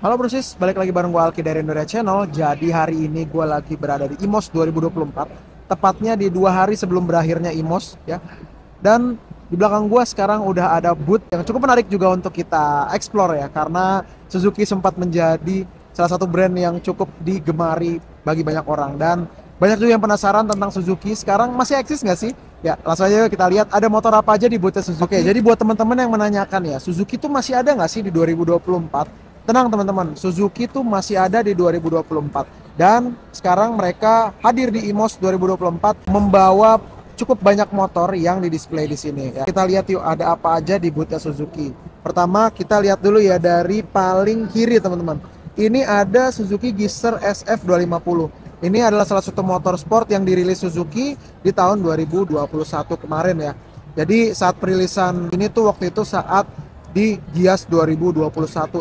Halo Brosis, balik lagi bareng gue Alki dari Indonesia Channel. Jadi hari ini gue lagi berada di IMOS 2024, tepatnya di 2 hari sebelum berakhirnya IMOS ya. Dan di belakang gue sekarang udah ada booth yang cukup menarik juga untuk kita explore ya, karena Suzuki sempat menjadi salah satu brand yang cukup digemari bagi banyak orang, dan banyak juga yang penasaran tentang Suzuki sekarang masih eksis nggak sih? Ya, langsung aja kita lihat ada motor apa aja di booth Suzuki. Oke, jadi buat teman-teman yang menanyakan ya, Suzuki tuh masih ada nggak sih di 2024? Tenang teman-teman, Suzuki tuh masih ada di 2024. Dan sekarang mereka hadir di IMOS 2024 membawa cukup banyak motor yang didisplay di sini ya. Kita lihat yuk ada apa aja di boothnya Suzuki. Pertama kita lihat dulu ya dari paling kiri teman-teman. Ini ada Suzuki Gixxer SF250. Ini adalah salah satu motor sport yang dirilis Suzuki di tahun 2021 kemarin ya. Jadi saat perilisan ini tuh waktu itu saat di Gias 2021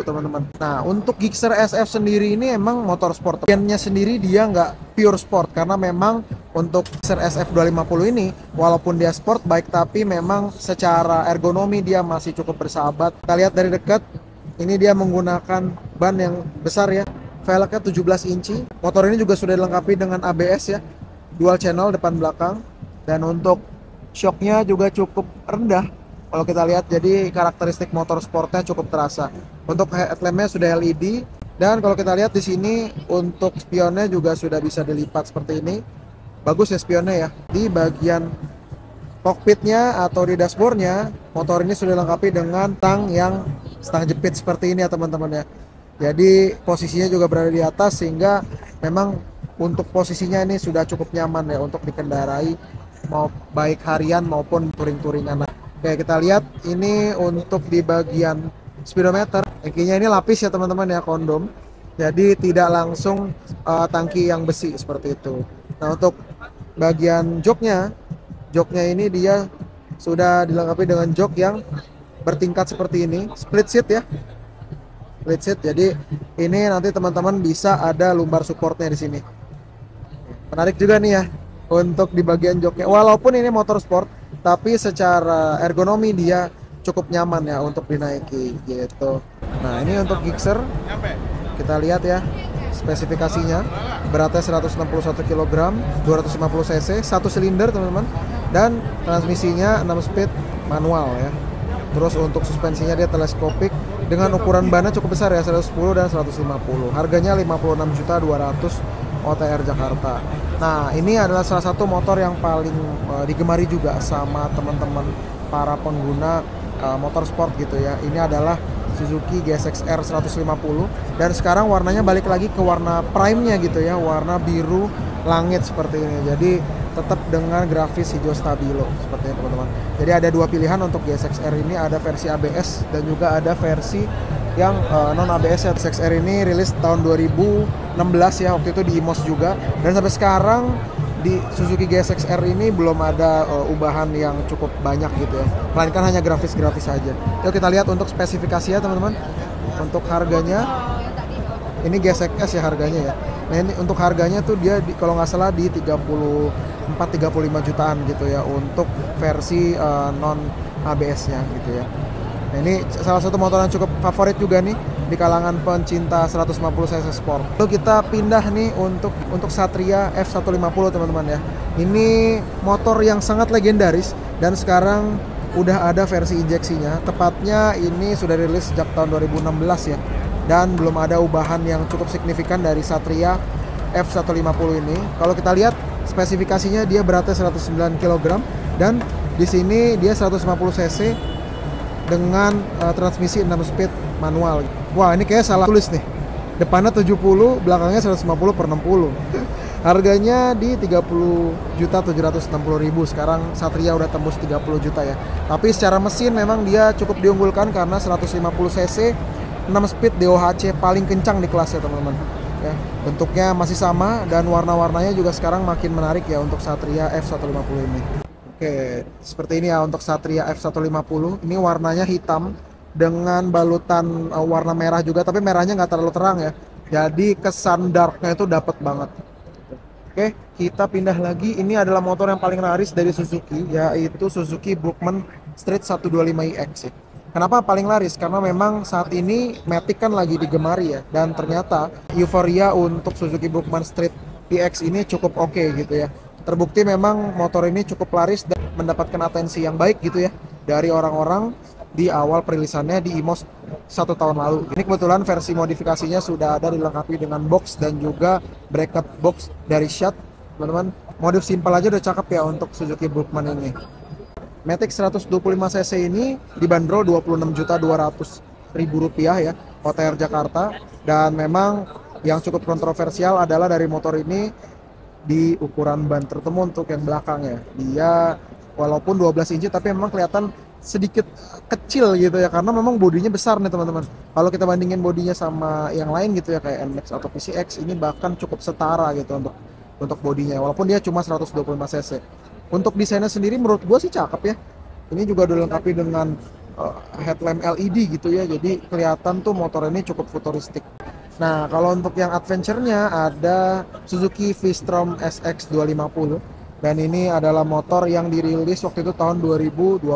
teman-teman. Nah untuk Gixxer SF sendiri ini emang motor sport. Gennya sendiri dia nggak pure sport, karena memang untuk Gixxer SF 250 ini walaupun dia sport bike tapi memang secara ergonomi dia masih cukup bersahabat. Kita lihat dari dekat, ini dia menggunakan ban yang besar ya, velgnya 17 inci. Motor ini juga sudah dilengkapi dengan ABS ya, dual channel depan belakang, dan untuk shocknya juga cukup rendah kalau kita lihat. Jadi karakteristik motor sportnya cukup terasa. Untuk headlampnya sudah LED, dan kalau kita lihat di sini untuk spionnya juga sudah bisa dilipat seperti ini. Bagus ya spionnya ya. Di bagian cockpitnya atau di dashboardnya, motor ini sudah dilengkapi dengan stang yang stang jepit seperti ini ya teman-teman ya. Jadi posisinya juga berada di atas, sehingga memang untuk posisinya ini sudah cukup nyaman ya untuk dikendarai, mau baik harian maupun touring-touringan. Oke, kita lihat ini untuk di bagian speedometer. Tangkinya ini lapis ya teman-teman ya, kondom. Jadi tidak langsung tangki yang besi seperti itu. Nah untuk bagian joknya ini dia sudah dilengkapi dengan jok yang bertingkat seperti ini, split seat ya. Split seat. Jadi ini nanti teman-teman bisa ada lumbar supportnya di sini. Menarik juga nih ya untuk di bagian joknya. Walaupun ini motor sport, tapi secara ergonomi dia cukup nyaman ya untuk dinaiki gitu. Nah ini untuk Gixxer, kita lihat ya spesifikasinya. Beratnya 161 kg, 250 cc, 1 silinder teman-teman, dan transmisinya 6 speed manual ya. Terus untuk suspensinya dia teleskopik dengan ukuran bannya cukup besar ya, 110 dan 150. Harganya 56.200.000 OTR Jakarta. Nah ini adalah salah satu motor yang paling digemari juga sama teman-teman para pengguna motor sport gitu ya. Ini adalah Suzuki GSX-R 150, dan sekarang warnanya balik lagi ke warna prime-nya gitu ya, warna biru langit seperti ini. Jadi tetap dengan grafis hijau stabilo seperti ini teman-teman. Jadi ada dua pilihan untuk GSX-R ini, ada versi ABS dan juga ada versi yang non ABS ya. GSX-R ini rilis tahun 2016 ya, waktu itu di IMOS juga, dan sampai sekarang di Suzuki GSX-R ini belum ada ubahan yang cukup banyak gitu ya, melainkan hanya grafis-grafis saja. Yuk kita lihat untuk spesifikasinya teman-teman. Untuk harganya, ini GSX-S ya harganya ya. Nah ini untuk harganya tuh dia kalau nggak salah di 34-35 jutaan gitu ya untuk versi non ABS-nya gitu ya. Nah ini salah satu motor yang cukup favorit juga nih di kalangan pencinta 150 cc sport. Lalu kita pindah nih untuk Satria F150 teman-teman ya. Ini motor yang sangat legendaris dan sekarang udah ada versi injeksinya. Tepatnya ini sudah rilis sejak tahun 2016 ya. Dan belum ada ubahan yang cukup signifikan dari Satria F150 ini. Kalau kita lihat spesifikasinya, dia beratnya 109 kg, dan di sini dia 150 cc dengan transmisi 6 speed manual. Wah ini kayak salah tulis nih, depannya 70, belakangnya 150/60. Harganya di 30.760.000. Sekarang Satria udah tembus 30 juta ya. Tapi secara mesin memang dia cukup diunggulkan karena 150 cc 6 speed DOHC paling kencang di kelasnya teman-teman ya. Bentuknya masih sama dan warna-warnanya juga sekarang makin menarik ya untuk Satria F150 ini. Oke, seperti ini ya untuk Satria F150. Ini warnanya hitam dengan balutan warna merah juga, tapi merahnya nggak terlalu terang ya. Jadi kesan darknya itu dapat banget. Oke, kita pindah lagi. Ini adalah motor yang paling laris dari Suzuki, yaitu Suzuki Brookman Street 125iX ya. Kenapa paling laris? Karena memang saat ini Matic kan lagi digemari ya, dan ternyata euforia untuk Suzuki Brookman Street PX ini cukup oke gitu ya. Terbukti memang motor ini cukup laris dan mendapatkan atensi yang baik gitu ya dari orang-orang di awal perilisannya di IMOS 1 tahun lalu. Ini kebetulan versi modifikasinya sudah ada dilengkapi dengan box dan juga bracket box dari Shat, teman-teman. Modif simpel aja udah cakep ya untuk Suzuki Brookman ini. Matic 125cc ini dibanderol Rp26.200.000 ya, OTR Jakarta. Dan memang yang cukup kontroversial adalah dari motor ini di ukuran ban tertemu untuk yang belakang ya. Dia walaupun 12 inci tapi memang kelihatan sedikit kecil gitu ya, karena memang bodinya besar nih teman-teman. Kalau kita bandingin bodinya sama yang lain gitu ya kayak NMAX atau PCX, ini bahkan cukup setara gitu untuk bodinya walaupun dia cuma 125cc. Untuk desainnya sendiri menurut gue sih cakep ya. Ini juga udah dilengkapi dengan headlamp LED gitu ya. Jadi kelihatan tuh motor ini cukup futuristik. Nah, kalau untuk yang adventure-nya ada Suzuki V-Strom SX 250. Dan ini adalah motor yang dirilis waktu itu tahun 2022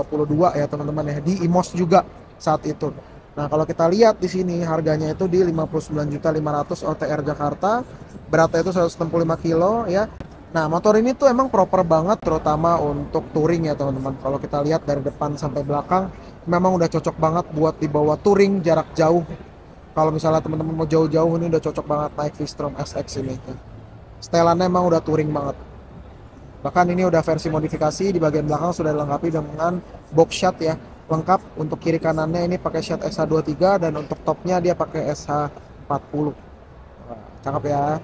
ya teman-teman ya. Di IMOS juga saat itu. Nah, kalau kita lihat di sini harganya itu di 59.500.000 OTR Jakarta. Beratnya itu 165 kilo ya. Nah, motor ini tuh emang proper banget terutama untuk touring ya teman-teman. Kalau kita lihat dari depan sampai belakang memang udah cocok banget buat dibawa touring jarak jauh. Kalau misalnya teman-teman mau jauh-jauh ini udah cocok banget naik V-Strom SX ini. Setelannya emang udah touring banget. Bahkan ini udah versi modifikasi, di bagian belakang sudah dilengkapi dengan box shot ya. Lengkap untuk kiri kanannya ini pakai shot SH23 dan untuk topnya dia pakai SH40. Wah, cakep ya.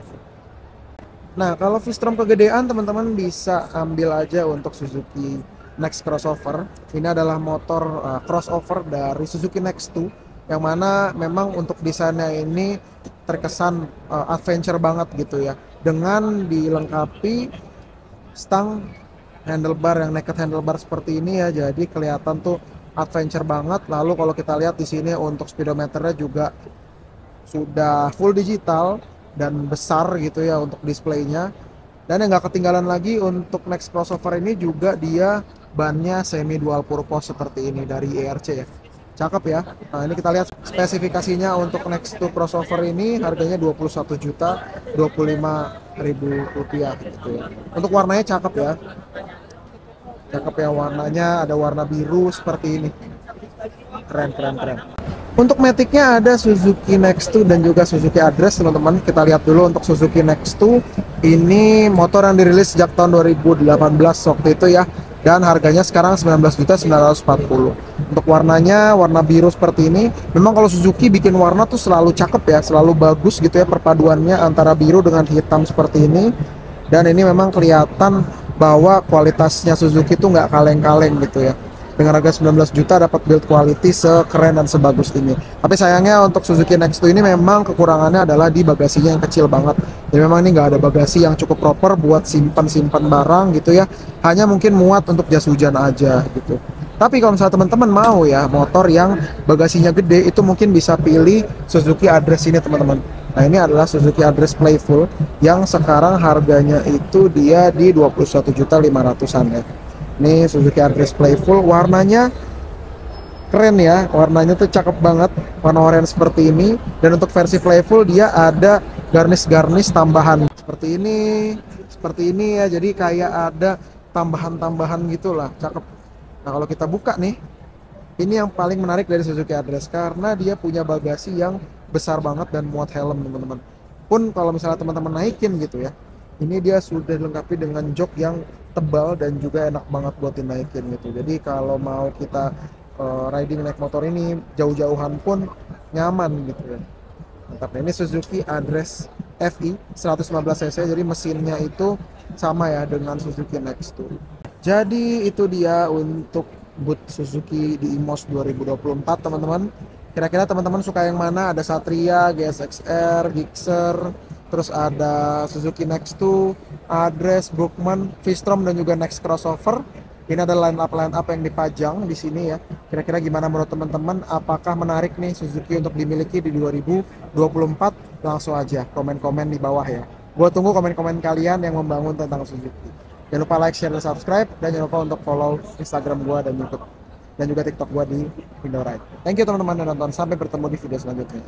Nah, kalau V-Strom kegedean teman-teman bisa ambil aja untuk Suzuki Next Crossover. Ini adalah motor crossover dari Suzuki Next 2 yang mana memang untuk desainnya ini terkesan adventure banget gitu ya. Dengan dilengkapi stang handlebar yang naked handlebar seperti ini ya. Jadi kelihatan tuh adventure banget. Lalu kalau kita lihat di sini untuk speedometernya juga sudah full digital dan besar gitu ya untuk displaynya. Dan yang nggak ketinggalan lagi untuk Next Crossover ini juga dia bannya semi dual purpose seperti ini dari ERC ya. Cakep ya. Nah, ini kita lihat spesifikasinya untuk Next 2 Crossover ini harganya Rp21.025.000 gitu ya. Untuk warnanya cakep ya. Cakep ya warnanya, ada warna biru seperti ini. Keren keren keren. Untuk Matic-nya ada Suzuki Next 2 dan juga Suzuki Address teman-teman. Kita lihat dulu untuk Suzuki Next 2. Ini motor yang dirilis sejak tahun 2018 waktu itu ya. Dan harganya sekarang 19.940. Untuk warnanya warna biru seperti ini. Memang kalau Suzuki bikin warna tuh selalu cakep ya, selalu bagus gitu ya perpaduannya antara biru dengan hitam seperti ini. Dan ini memang kelihatan bahwa kualitasnya Suzuki tuh nggak kaleng-kaleng gitu ya. Dengan harga 19 juta dapat build quality sekeren dan sebagus ini. Tapi sayangnya untuk Suzuki Next 2 ini memang kekurangannya adalah di bagasinya yang kecil banget. Jadi memang ini nggak ada bagasi yang cukup proper buat simpan-simpan barang gitu ya. Hanya mungkin muat untuk jas hujan aja gitu. Tapi kalau misalnya teman-teman mau ya motor yang bagasinya gede, itu mungkin bisa pilih Suzuki Address ini teman-teman. Nah, ini adalah Suzuki Address Playful yang sekarang harganya itu dia di 21.500.000-an ya. Ini Suzuki Address Playful, warnanya keren ya, warnanya tuh cakep banget, warna oranye seperti ini. Dan untuk versi Playful dia ada garnish-garnish tambahan seperti ini ya. Jadi kayak ada tambahan-tambahan gitulah, cakep. Nah, kalau kita buka nih, ini yang paling menarik dari Suzuki Address karena dia punya bagasi yang besar banget dan muat helm teman-teman. Pun kalau misalnya teman-teman naikin gitu ya, ini dia sudah dilengkapi dengan jok yang tebal dan juga enak banget buat dinaikin gitu. Jadi kalau mau kita riding naik motor ini jauh-jauhan pun nyaman gitu ya. Mantap. Ini Suzuki Address FI 115cc, jadi mesinnya itu sama ya dengan Suzuki Next 2. Jadi itu dia untuk boot Suzuki di IMOS 2024 teman-teman. Kira-kira teman-teman suka yang mana? Ada Satria, GSX-R, Gixxer, terus ada Suzuki Next 2, Address, Brookman, V-Strom dan juga Next Crossover. Ini ada line up yang dipajang di sini ya. Kira-kira gimana menurut teman-teman? Apakah menarik nih Suzuki untuk dimiliki di 2024? Langsung aja komen-komen di bawah ya. Gua tunggu komen-komen kalian yang membangun tentang Suzuki. Jangan lupa like, share, dan subscribe, dan jangan lupa untuk follow Instagram gua dan YouTube. dan juga TikTok gue di Indoride. Thank you teman-teman yang nonton, sampai bertemu di video selanjutnya.